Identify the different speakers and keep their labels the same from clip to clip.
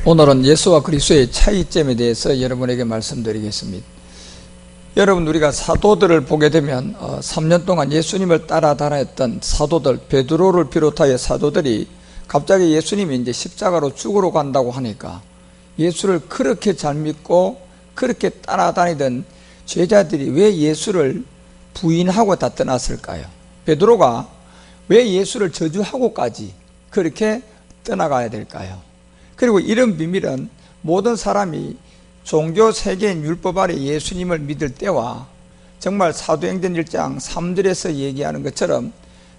Speaker 1: 오늘은 예수와 그리스도의 차이점에 대해서 여러분에게 말씀드리겠습니다. 여러분, 우리가 사도들을 보게 되면 3년 동안 예수님을 따라 다녔던 사도들, 베드로를 비롯하여 사도들이 갑자기 예수님이 이제 십자가로 죽으러 간다고 하니까 예수를 그렇게 잘 믿고 그렇게 따라다니던 제자들이 왜 예수를 부인하고 다 떠났을까요? 베드로가 왜 예수를 저주하고까지 그렇게 떠나가야 될까요? 그리고 이런 비밀은 모든 사람이 종교 세계인 율법 아래 예수님을 믿을 때와 정말 사도행전 1장 3절에서 얘기하는 것처럼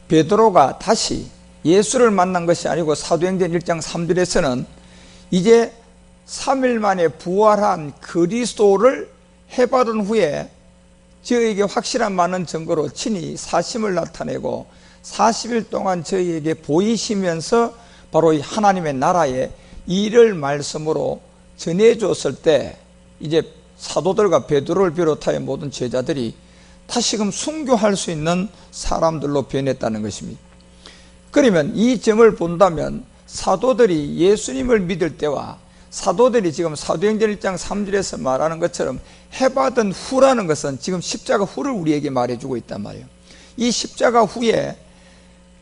Speaker 1: 베드로가 다시 예수를 만난 것이 아니고 사도행전 1장 3절에서는 이제 3일 만에 부활한 그리스도를 해받은 후에 저에게 확실한 많은 증거로 친히 사심을 나타내고 40일 동안 저희에게 보이시면서 바로 이 하나님의 나라의 일을 말씀으로 전해줬을 때 이제 사도들과 베드로를 비롯하여 모든 제자들이 다시금 순교할 수 있는 사람들로 변했다는 것입니다. 그러면 이 점을 본다면 사도들이 예수님을 믿을 때와 사도들이 지금 사도행전 1장 3절에서 말하는 것처럼 해받은 후라는 것은 지금 십자가 후를 우리에게 말해주고 있단 말이에요. 이 십자가 후에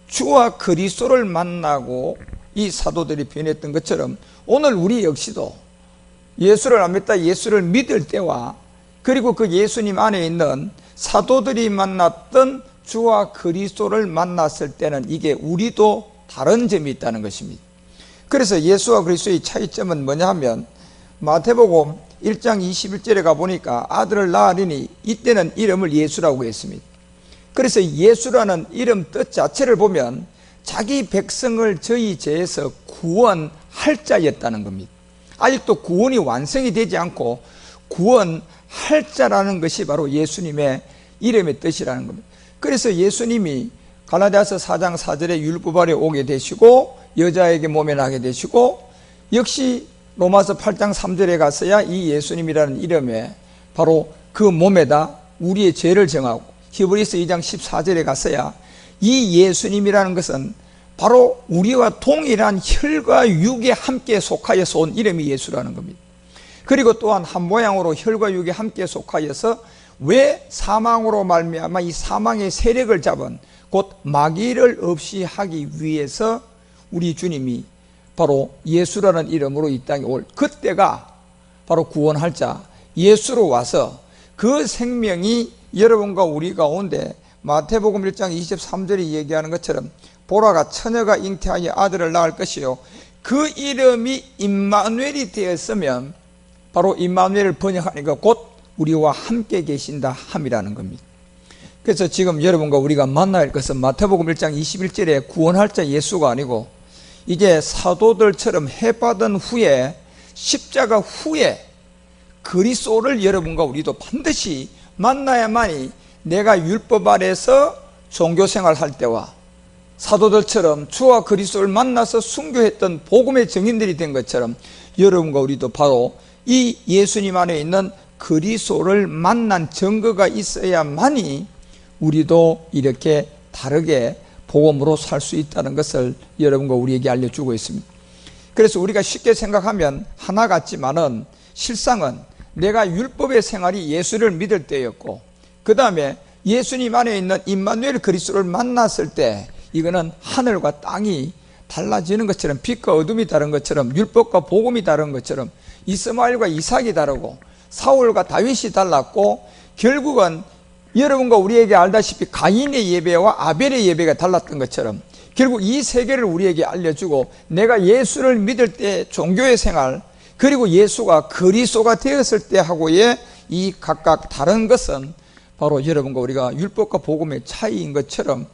Speaker 1: 주와 그리스도를 만나고 이 사도들이 변했던 것처럼 오늘 우리 역시도 예수를 안 믿다 예수를 믿을 때와 그리고 그 예수님 안에 있는 사도들이 만났던 주와 그리스도를 만났을 때는 이게 우리도 다른 점이 있다는 것입니다. 그래서 예수와 그리스도의 차이점은 뭐냐 하면 마태복음 1장 21절에 가보니까 아들을 낳으리니 이때는 이름을 예수라고 했습니다. 그래서 예수라는 이름 뜻 자체를 보면 자기 백성을 저희 죄에서 구원할 자였다는 겁니다. 아직도 구원이 완성이 되지 않고 구원할 자라는 것이 바로 예수님의 이름의 뜻이라는 겁니다. 그래서 예수님이 갈라디아서 4장 4절에 율법 아래 오게 되시고 여자에게 모면하게 되시고 역시 로마서 8장 3절에 가서야 이 예수님이라는 이름에 바로 그 몸에다 우리의 죄를 정하고 히브리서 2장 14절에 가서야 이 예수님이라는 것은 바로 우리와 동일한 혈과 육에 함께 속하여서 온 이름이 예수라는 겁니다. 그리고 또한 한 모양으로 혈과 육에 함께 속하여서 왜 사망으로 말미암아 이 사망의 세력을 잡은 곧 마귀를 없이 하기 위해서 우리 주님이 바로 예수라는 이름으로 이 땅에 올 그때가 바로 구원할 자 예수로 와서 그 생명이 여러분과 우리 가운데 마태복음 1장 23절에 얘기하는 것처럼 보라가 처녀가 잉태하여 아들을 낳을 것이요 그 이름이 임마누엘이 되었으면 바로 임마누엘을 번역하니까 곧 우리와 함께 계신다 함이라는 겁니다. 그래서 지금 여러분과 우리가 만나야 할 것은 마태복음 1장 21절에 구원할 자 예수가 아니고 이제 사도들처럼 해받은 후에 십자가 후에 그리스도를 여러분과 우리도 반드시 만나야만이 내가 율법 아래서 종교생활 할 때와 사도들처럼 주와 그리스도를 만나서 순교했던 복음의 증인들이 된 것처럼 여러분과 우리도 바로 이 예수님 안에 있는 그리스도를 만난 증거가 있어야만이 우리도 이렇게 다르게 복음으로 살 수 있다는 것을 여러분과 우리에게 알려주고 있습니다. 그래서 우리가 쉽게 생각하면 하나 같지만은 실상은 내가 율법의 생활이 예수를 믿을 때였고 그 다음에 예수님 안에 있는 임마누엘 그리스도를 만났을 때 이거는 하늘과 땅이 달라지는 것처럼 빛과 어둠이 다른 것처럼 율법과 복음이 다른 것처럼 이스마엘과 이삭이 다르고 사울과 다윗이 달랐고 결국은 여러분과 우리에게 알다시피 가인의 예배와 아벨의 예배가 달랐던 것처럼 결국 이 세계를 우리에게 알려주고 내가 예수를 믿을 때 종교의 생활 그리고 예수가 그리스도가 되었을 때 하고의 이 각각 다른 것은 바로 여러분과 우리가 율법과 복음의 차이인 것처럼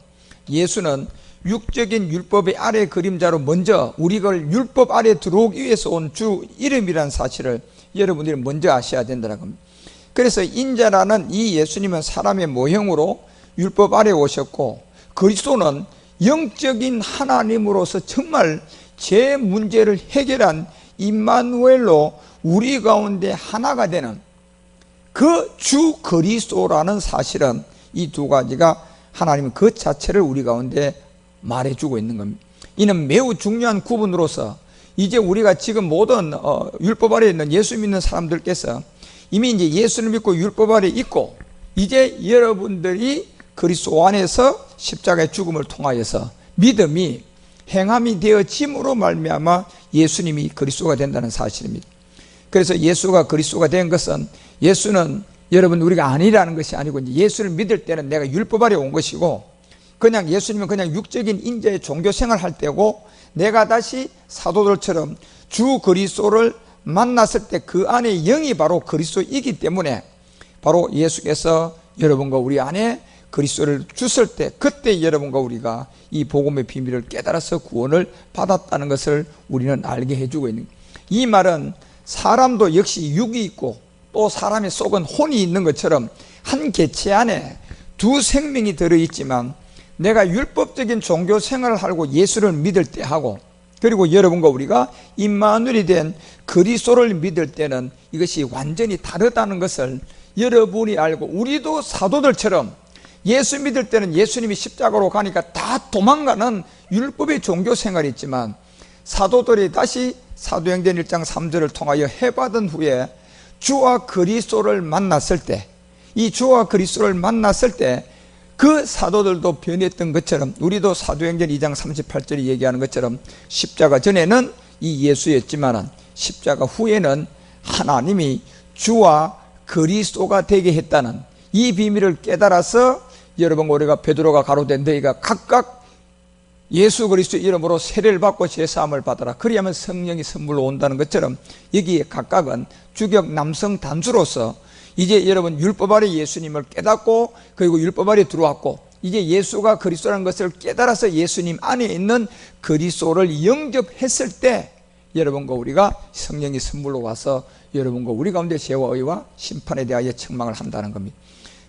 Speaker 1: 예수는 육적인 율법의 아래 그림자로 먼저 우리가 율법 아래 들어오기 위해서 온 주 이름이라는 사실을 여러분들이 먼저 아셔야 된다는 겁니다. 그래서 인자라는 이 예수님은 사람의 모형으로 율법 아래 오셨고 그리스도는 영적인 하나님으로서 정말 제 문제를 해결한 임마누엘로 우리 가운데 하나가 되는 그 주 그리스도라는 사실은 이 두 가지가 하나님은 그 자체를 우리 가운데 말해주고 있는 겁니다. 이는 매우 중요한 구분으로서 이제 우리가 지금 모든 율법 아래에 있는 예수 믿는 사람들께서 이미 이제 예수를 믿고 율법 아래에 있고, 이제 여러분들이 그리스도 안에서 십자가의 죽음을 통하여서 믿음이 행함이 되어짐으로 말미암아 예수님이 그리스도가 된다는 사실입니다. 그래서 예수가 그리스도가 된 것은, 예수는 여러분 우리가 아니라는 것이 아니고, 이제 예수를 믿을 때는 내가 율법 아래 온 것이고, 그냥 예수님은 그냥 육적인 인자의 종교 생활할 때고, 내가 다시 사도들처럼 주 그리스도를 만났을 때 그 안에 영이 바로 그리스도이기 때문에, 바로 예수께서 여러분과 우리 안에 그리스도를 주실 때, 그때 여러분과 우리가 이 복음의 비밀을 깨달아서 구원을 받았다는 것을 우리는 알게 해주고 있는 거예요. 이 말은 사람도 역시 육이 있고 또 사람의 속은 혼이 있는 것처럼 한 개체 안에 두 생명이 들어있지만, 내가 율법적인 종교 생활을 하고 예수를 믿을 때 하고, 그리고 여러분과 우리가 임마누엘이 된 그리스도를 믿을 때는 이것이 완전히 다르다는 것을 여러분이 알고, 우리도 사도들처럼 예수 믿을 때는 예수님이 십자가로 가니까 다 도망가는 율법의 종교 생활이 있지만, 사도들이 다시 사도행전 1장 3절을 통하여 해받은 후에 주와 그리스도를 만났을 때, 이 주와 그리스도를 만났을 때 그 사도들도 변했던 것처럼, 우리도 사도행전 2장 38절이 얘기하는 것처럼 십자가 전에는 이 예수였지만 십자가 후에는 하나님이 주와 그리스도가 되게 했다는 이 비밀을 깨달아서, 여러분 우리가 베드로가 가로되 너희가 각각 예수 그리스도의 이름으로 세례를 받고 제사함을 받아라, 그리하면 성령이 선물로 온다는 것처럼, 여기에 각각은 주격 남성 단수로서 이제 여러분 율법 아래 예수님을 깨닫고, 그리고 율법 아래 들어왔고, 이제 예수가 그리스도라는 것을 깨달아서 예수님 안에 있는 그리스도를 영접했을 때 여러분과 우리가 성령이 선물로 와서 여러분과 우리 가운데 죄와 의와 심판에 대하여 책망을 한다는 겁니다.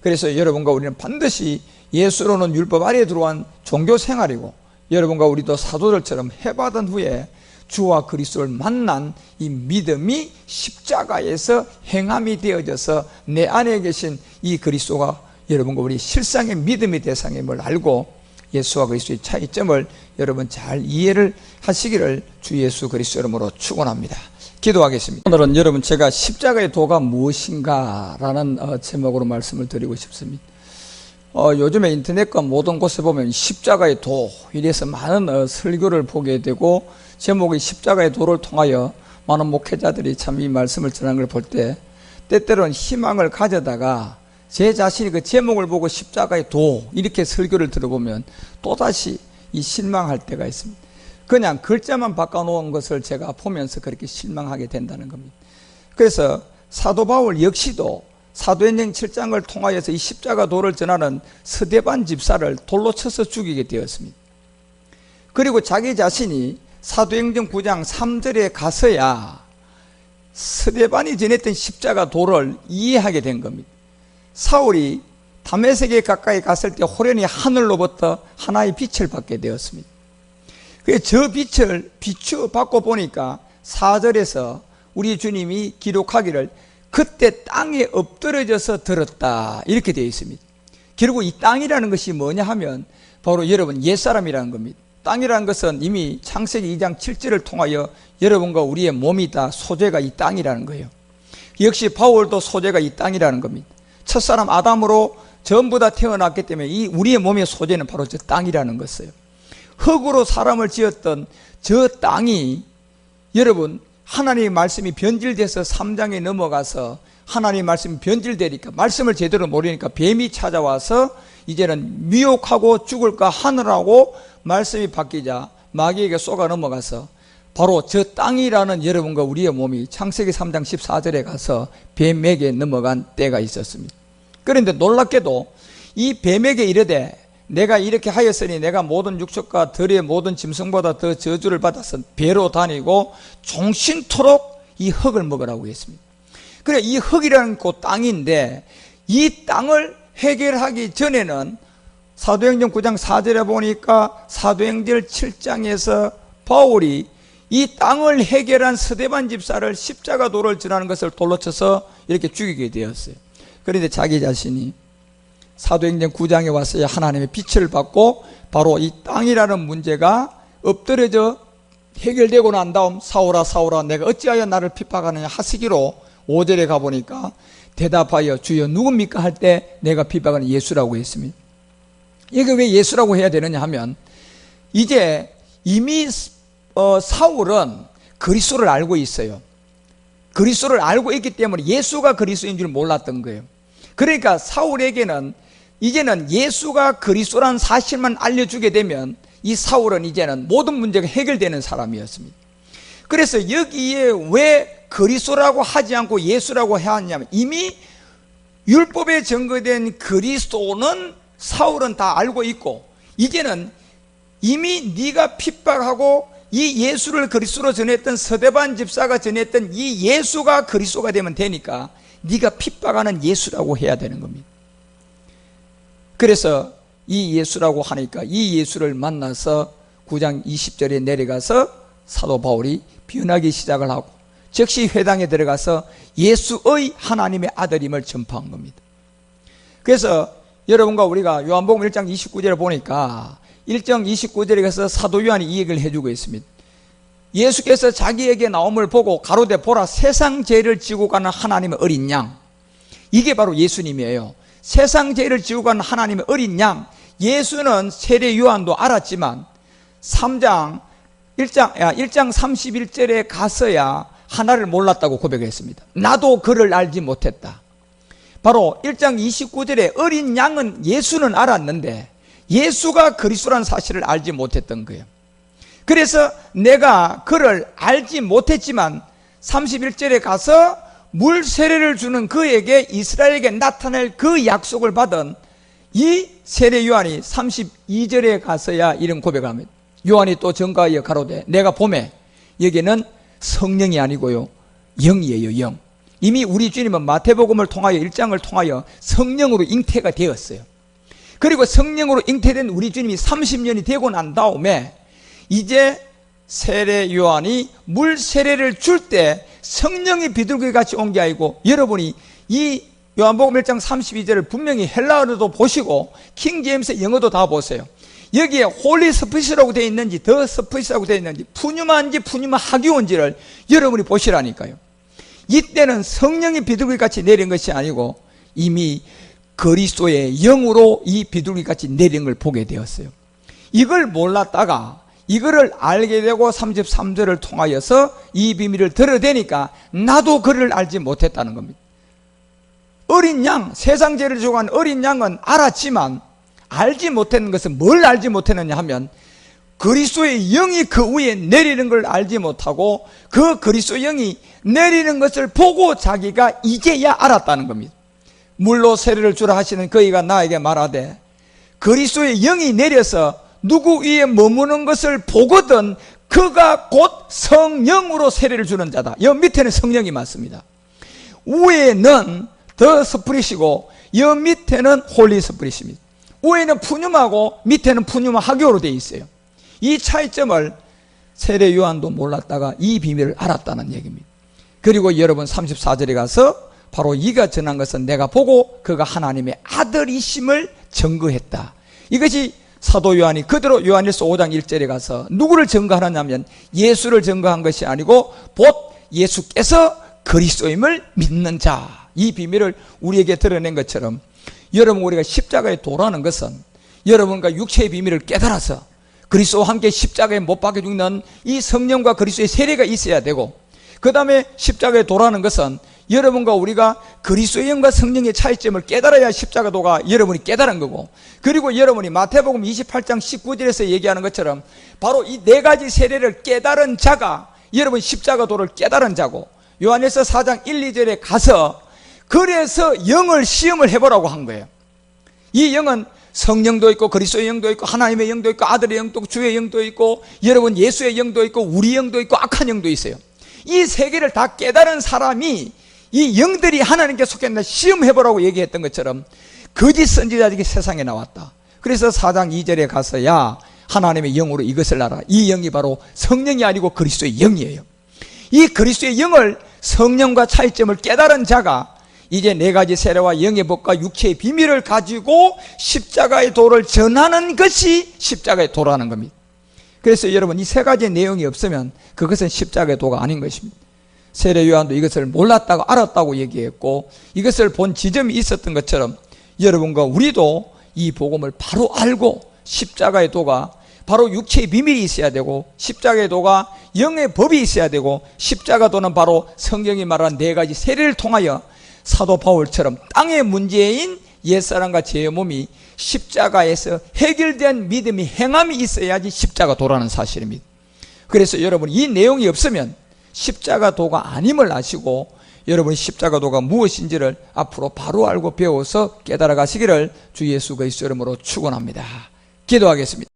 Speaker 1: 그래서 여러분과 우리는 반드시 예수로는 율법 아래에 들어온 종교 생활이고, 여러분과 우리도 사도들처럼 해받은 후에 주와 그리스도를 만난 이 믿음이 십자가에서 행함이 되어져서 내 안에 계신 이 그리스도가 여러분과 우리 실상의 믿음의 대상임을 알고, 예수와 그리스도의 차이점을 여러분 잘 이해를 하시기를 주 예수 그리스도 이름으로 축원합니다. 기도하겠습니다. 오늘은 여러분 제가 십자가의 도가 무엇인가 라는 제목으로 말씀을 드리고 싶습니다. 요즘에 인터넷과 모든 곳에 보면 십자가의 도, 이래서 많은 설교를 보게 되고, 제목이 십자가의 도를 통하여 많은 목회자들이 참 이 말씀을 전하는 걸 볼 때, 때때로는 희망을 가져다가 제 자신이 그 제목을 보고 십자가의 도 이렇게 설교를 들어보면 또다시 이 실망할 때가 있습니다. 그냥 글자만 바꿔놓은 것을 제가 보면서 그렇게 실망하게 된다는 겁니다. 그래서 사도 바울 역시도 사도행전 7장을 통하여서 이 십자가 도를 전하는 스데반 집사를 돌로 쳐서 죽이게 되었습니다. 그리고 자기 자신이 사도행전 9장 3절에 가서야 스데반이 전했던 십자가 도를 이해하게 된 겁니다. 사울이 다메섹에 가까이 갔을 때 호련히 하늘로부터 하나의 빛을 받게 되었습니다. 그래서 저 빛을 비추어받고 보니까 4절에서 우리 주님이 기록하기를 그때 땅에 엎드러져서 들었다, 이렇게 되어 있습니다. 결국 이 땅이라는 것이 뭐냐 하면 바로 여러분 옛사람이라는 겁니다. 땅이라는 것은 이미 창세기 2장 7절을 통하여 여러분과 우리의 몸이 다 소재가 이 땅이라는 거예요. 역시 바울도 소재가 이 땅이라는 겁니다. 첫사람 아담으로 전부 다 태어났기 때문에 이 우리의 몸의 소재는 바로 저 땅이라는 것이에요. 흙으로 사람을 지었던 저 땅이 여러분 하나님의 말씀이 변질돼서 3장에 넘어가서 하나님의 말씀이 변질되니까, 말씀을 제대로 모르니까 뱀이 찾아와서 이제는 미혹하고 죽을까 하느라고 말씀이 바뀌자 마귀에게 쏘가 넘어가서 바로 저 땅이라는 여러분과 우리의 몸이 창세기 3장 14절에 가서 뱀에게 넘어간 때가 있었습니다. 그런데 놀랍게도 이 뱀에게 이르되 내가 이렇게 하였으니 내가 모든 육축과 들의 모든 짐승보다 더 저주를 받아서 배로 다니고 종신토록 이 흙을 먹으라고 했습니다. 그래, 이 흙이라는 곳 땅인데 이 땅을 해결하기 전에는 사도행전 9장 4절에 보니까 사도행전 7장에서 바울이 이 땅을 해결한 스데반 집사를 십자가 도를 전하는 것을 돌로 쳐서 이렇게 죽이게 되었어요. 그런데 자기 자신이 사도행전 9장에 와서야 하나님의 빛을 받고 바로 이 땅이라는 문제가 엎드려져 해결되고 난 다음 사울아 사울아 내가 어찌하여 나를 핍박하느냐 하시기로 5절에 가보니까 대답하여 주여 누굽니까 할 때 내가 핍박하는 예수라고 했습니다. 이게 왜 예수라고 해야 되느냐 하면 이제 이미 사울은 그리스도를 알고 있어요. 그리스도를 알고 있기 때문에 예수가 그리스도인 줄 몰랐던 거예요. 그러니까 사울에게는 이제는 예수가 그리스도라는 사실만 알려주게 되면 이 사울은 이제는 모든 문제가 해결되는 사람이었습니다. 그래서 여기에 왜 그리스도라고 하지 않고 예수라고 해야 하냐면 이미 율법에 증거된 그리스도는 사울은 다 알고 있고 이제는 이미 네가 핍박하고 이 예수를 그리스도로 전했던 서대반 집사가 전했던 이 예수가 그리스도가 되면 되니까 네가 핍박하는 예수라고 해야 되는 겁니다. 그래서 이 예수라고 하니까 이 예수를 만나서 9장 20절에 내려가서 사도 바울이 변하기 시작을 하고 즉시 회당에 들어가서 예수의 하나님의 아들임을 전파한 겁니다. 그래서 여러분과 우리가 요한복음 1장 29절을 보니까 1장 29절에 가서 사도 요한이 이 얘기를 해주고 있습니다. 예수께서 자기에게 나옴을 보고 가로되 보라 세상 죄를 지고 가는 하나님의 어린 양, 이게 바로 예수님이에요. 세상 죄를 지고 가는 하나님의 어린 양. 예수는 세례 요한도 알았지만 1장 31절에 가서야 하나를 몰랐다고 고백했습니다. 나도 그를 알지 못했다. 바로 1장 29절에 어린 양은 예수는 알았는데 예수가 그리스도라는 사실을 알지 못했던 거예요. 그래서 내가 그를 알지 못했지만 31절에 가서 물 세례를 주는 그에게 이스라엘에게 나타낼 그 약속을 받은 이 세례 요한이 32절에 가서야 이런 고백을 합니다. 요한이 또 전가하여 가로되 내가 보매 여기는 성령이 아니고요 영이에요. 영. 이미 우리 주님은 마태복음을 통하여 1장을 통하여 성령으로 잉태가 되었어요. 그리고 성령으로 잉태된 우리 주님이 30년이 되고 난 다음에 이제 세례 요한이 물 세례를 줄 때 성령이 비둘기 같이 온 게 아니고, 여러분이 이 요한복음 1장 32절을 분명히 헬라어로도 보시고 킹제임스 영어도 다 보세요. 여기에 홀리 스피릿이라고 되어 있는지 더 스피릿이라고 되어 있는지 푸뉴마인지 푸뉴마하기온지를 여러분이 보시라니까요. 이때는 성령이 비둘기 같이 내린 것이 아니고 이미 그리스도의 영으로 이 비둘기 같이 내린 걸 보게 되었어요. 이걸 몰랐다가 이거를 알게 되고 33절을 통하여서 이 비밀을 들어대니까 나도 그를 알지 못했다는 겁니다. 어린 양, 세상 죄를 지고 간 어린 양은 알았지만 알지 못했는 것은 뭘 알지 못했느냐 하면 그리스도의 영이 그 위에 내리는 걸 알지 못하고 그 그리스도의 영이 내리는 것을 보고 자기가 이제야 알았다는 겁니다. 물로 세례를 주라 하시는 그이가 나에게 말하되 그리스도의 영이 내려서 누구 위에 머무는 것을 보거든 그가 곧 성령으로 세례를 주는 자다. 여 밑에는 성령이 맞습니다. 위에는 더 스프릿이고 여 밑에는 홀리 스프릿입니다. 위에는 푸뉴마고 밑에는 푸뉴마 하교로 되어 있어요. 이 차이점을 세례 요한도 몰랐다가 이 비밀을 알았다는 얘기입니다. 그리고 여러분 34절에 가서 바로 이가 전한 것은 내가 보고 그가 하나님의 아들이심을 증거했다. 이것이 사도 요한이 그대로 요한일서 5장 1절에 가서 누구를 증거하느냐면 예수를 증거한 것이 아니고 곧 예수께서 그리스도임을 믿는 자, 이 비밀을 우리에게 드러낸 것처럼 여러분 우리가 십자가에 도라는 것은 여러분과 육체의 비밀을 깨달아서 그리스도와 함께 십자가에 못 박혀 죽는 이 성령과 그리스도의 세례가 있어야 되고, 그 다음에 십자가에 도라는 것은 여러분과 우리가 그리스도의 영과 성령의 차이점을 깨달아야 십자가도가 여러분이 깨달은 거고, 그리고 여러분이 마태복음 28장 19절에서 얘기하는 것처럼 바로 이 네 가지 세례를 깨달은 자가 여러분 십자가도를 깨달은 자고, 요한일서 4장 1, 2절에 가서 그래서 영을 시험을 해보라고 한 거예요. 이 영은 성령도 있고 그리스도의 영도 있고 하나님의 영도 있고 아들의 영도 있고 주의 영도 있고 여러분 예수의 영도 있고 우리 영도 있고 악한 영도 있어요. 이 세 개를 다 깨달은 사람이 이 영들이 하나님께 속했나 시험해보라고 얘기했던 것처럼 거짓 선지자들이 세상에 나왔다. 그래서 4장 2절에 가서야 하나님의 영으로 이것을 알아. 이 영이 바로 성령이 아니고 그리스도의 영이에요. 이 그리스도의 영을 성령과 차이점을 깨달은 자가 이제 네 가지 세례와 영의 법과 육체의 비밀을 가지고 십자가의 도를 전하는 것이 십자가의 도라는 겁니다. 그래서 여러분 이 세 가지 내용이 없으면 그것은 십자가의 도가 아닌 것입니다. 세례 요한도 이것을 몰랐다고 알았다고 얘기했고, 이것을 본 지점이 있었던 것처럼 여러분과 우리도 이 복음을 바로 알고 십자가의 도가 바로 육체의 비밀이 있어야 되고, 십자가의 도가 영의 법이 있어야 되고, 십자가 도는 바로 성경이 말한 네 가지 세례를 통하여 사도 바울처럼 땅의 문제인 옛사람과 제 몸이 십자가에서 해결된 믿음이 행함이 있어야지 십자가 도라는 사실입니다. 그래서 여러분 이 내용이 없으면 십자가 도가 아님을 아시고, 여러분 십자가 도가 무엇인지를 앞으로 바로 알고 배워서 깨달아 가시기를 주 예수 그리스도 이름으로 축원합니다. 기도하겠습니다.